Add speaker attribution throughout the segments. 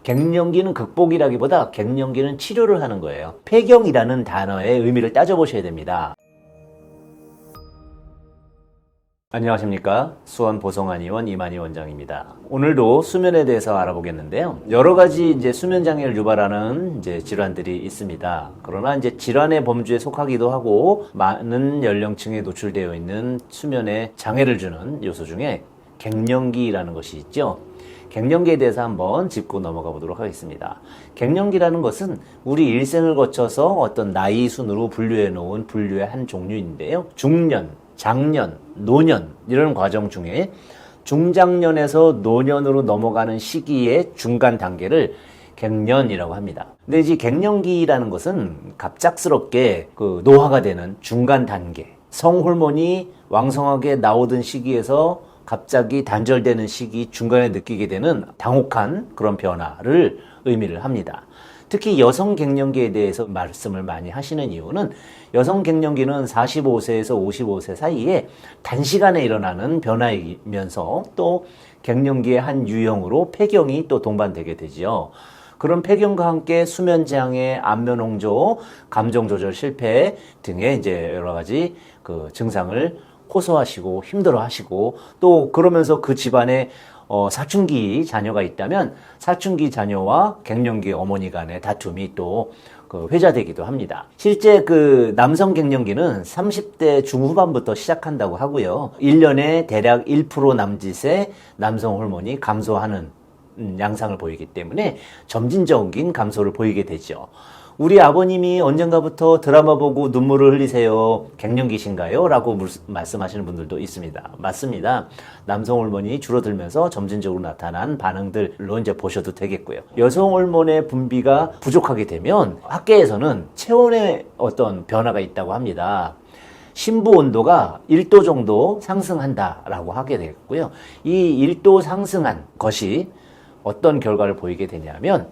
Speaker 1: 갱년기는 극복이라기보다 갱년기는 치료를 하는 거예요. 폐경이라는 단어의 의미를 따져보셔야 됩니다. 안녕하십니까. 수원 보성한의원 이만희 원장입니다. 오늘도 수면에 대해서 알아보겠는데요. 여러 가지 수면 장애를 유발하는 질환들이 있습니다. 그러나 질환의 범주에 속하기도 하고 많은 연령층에 노출되어 있는 수면에 장애를 주는 요소 중에 갱년기라는 것이 있죠. 갱년기에 대해서 한번 짚고 넘어가 보도록 하겠습니다. 갱년기라는 것은 우리 일생을 거쳐서 어떤 나이 순으로 분류해 놓은 분류의 한 종류인데요. 중년, 장년, 노년 이런 과정 중에 중장년에서 노년으로 넘어가는 시기의 중간 단계를 갱년이라고 합니다. 근데 이 갱년기라는 것은 갑작스럽게 노화가 되는 중간 단계, 성호르몬이 왕성하게 나오던 시기에서 갑자기 단절되는 시기 중간에 느끼게 되는 당혹한 그런 변화를 의미를 합니다. 특히 여성 갱년기에 대해서 말씀을 많이 하시는 이유는 여성 갱년기는 45세에서 55세 사이에 단시간에 일어나는 변화이면서 또 갱년기의 한 유형으로 폐경이 또 동반되게 되죠. 그런 폐경과 함께 수면장애, 안면홍조, 감정조절 실패 등의 여러 가지 증상을 호소하시고 힘들어하시고 또 그러면서 그 집안에 사춘기 자녀가 있다면 사춘기 자녀와 갱년기 어머니 간의 다툼이 또 회자되기도 합니다. 실제 남성 갱년기는 30대 중후반부터 시작한다고 하고요. 1년에 대략 1% 남짓의 남성 호르몬이 감소하는 양상을 보이기 때문에 점진적인 감소를 보이게 되죠. 우리 아버님이 언젠가부터 드라마 보고 눈물을 흘리세요. 갱년기신가요? 라고 말씀하시는 분들도 있습니다. 맞습니다. 남성 호르몬이 줄어들면서 점진적으로 나타난 반응들로 보셔도 되겠고요. 여성 호르몬의 분비가 부족하게 되면 학계에서는 체온의 어떤 변화가 있다고 합니다. 심부 온도가 1도 정도 상승한다라고 하게 되겠고요. 이 1도 상승한 것이 어떤 결과를 보이게 되냐면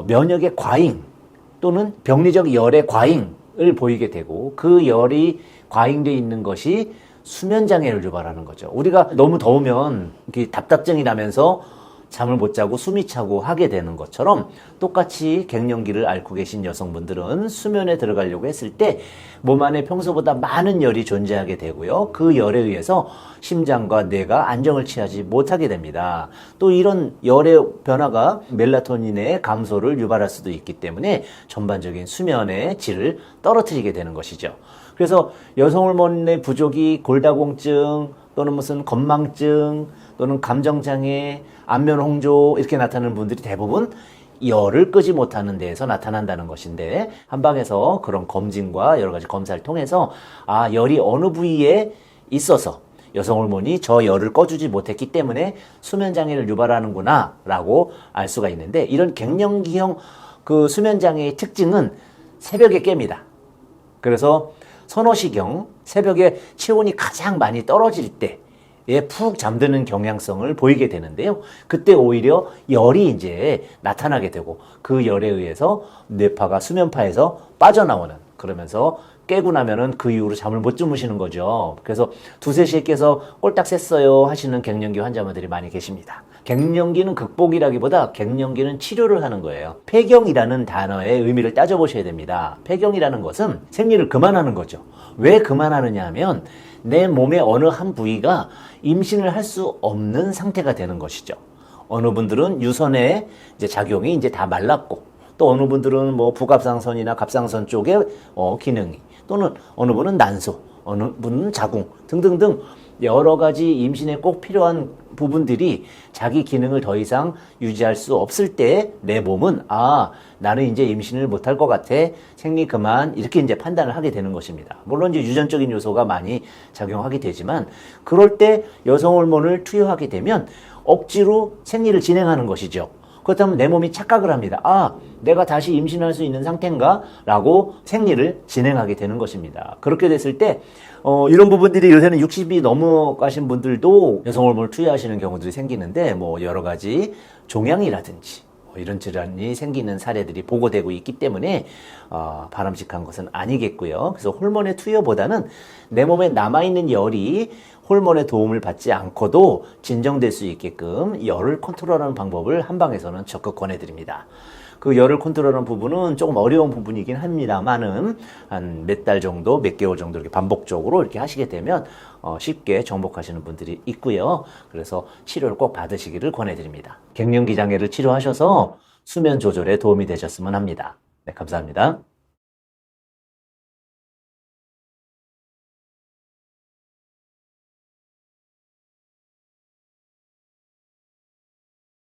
Speaker 1: 면역의 과잉 또는 병리적 열의 과잉을 보이게 되고 그 열이 과잉되어 있는 것이 수면장애를 유발하는 거죠. 우리가 너무 더우면 답답증이 나면서 잠을 못 자고 숨이 차고 하게 되는 것처럼 똑같이 갱년기를 앓고 계신 여성분들은 수면에 들어가려고 했을 때 몸 안에 평소보다 많은 열이 존재하게 되고요. 그 열에 의해서 심장과 뇌가 안정을 취하지 못하게 됩니다. 또 이런 열의 변화가 멜라토닌의 감소를 유발할 수도 있기 때문에 전반적인 수면의 질을 떨어뜨리게 되는 것이죠. 그래서 여성 호르몬의 부족이 골다공증 또는 무슨 건망증 또는 감정장애, 안면홍조 이렇게 나타나는 분들이 대부분 열을 끄지 못하는 데에서 나타난다는 것인데 한방에서 그런 검진과 여러 가지 검사를 통해서 열이 어느 부위에 있어서 여성 호르몬이 저 열을 꺼주지 못했기 때문에 수면장애를 유발하는구나 라고 알 수가 있는데 이런 갱년기형 수면장애의 특징은 새벽에 깹니다. 그래서 서너시경 새벽에 체온이 가장 많이 떨어질 때 푹 잠드는 경향성을 보이게 되는데요. 그때 오히려 열이 나타나게 되고 그 열에 의해서 뇌파가 수면파에서 빠져나오는 그러면서 깨고 나면은 그 이후로 잠을 못 주무시는 거죠. 그래서 2-3시에 깨서 꼴딱 샜어요 하시는 갱년기 환자분들이 많이 계십니다. 갱년기는 극복이라기보다 갱년기는 치료를 하는 거예요. 폐경이라는 단어의 의미를 따져보셔야 됩니다. 폐경이라는 것은 생리를 그만하는 거죠. 왜 그만하느냐 하면 내 몸의 어느 한 부위가 임신을 할 수 없는 상태가 되는 것이죠. 어느 분들은 유선의 작용이 다 말랐고 또 어느 분들은 부갑상선이나 갑상선 쪽의 기능이 또는 어느 분은 난소, 어느 분은 자궁 등등등 여러 가지 임신에 꼭 필요한 부분들이 자기 기능을 더 이상 유지할 수 없을 때 내 몸은 나는 임신을 못할 것 같아 생리 그만 이렇게 판단을 하게 되는 것입니다. 물론 유전적인 요소가 많이 작용하게 되지만 그럴 때 여성 호르몬을 투여하게 되면 억지로 생리를 진행하는 것이죠. 그렇다면 내 몸이 착각을 합니다. 내가 다시 임신할 수 있는 상태인가? 라고 생리를 진행하게 되는 것입니다. 그렇게 됐을 때 이런 부분들이 요새는 60이 넘어가신 분들도 여성 호르몬을 투여하시는 경우들이 생기는데 여러 가지 종양이라든지 이런 질환이 생기는 사례들이 보고되고 있기 때문에 바람직한 것은 아니겠고요. 그래서 호르몬의 투여보다는 내 몸에 남아있는 열이 호르몬의 도움을 받지 않고도 진정될 수 있게끔 열을 컨트롤하는 방법을 한방에서는 적극 권해드립니다. 그 열을 컨트롤하는 부분은 조금 어려운 부분이긴 합니다만은 한 몇 달 정도, 몇 개월 정도 이렇게 반복적으로 이렇게 하시게 되면 쉽게 정복하시는 분들이 있고요. 그래서 치료를 꼭 받으시기를 권해드립니다. 갱년기 장애를 치료하셔서 수면 조절에 도움이 되셨으면 합니다. 네, 감사합니다.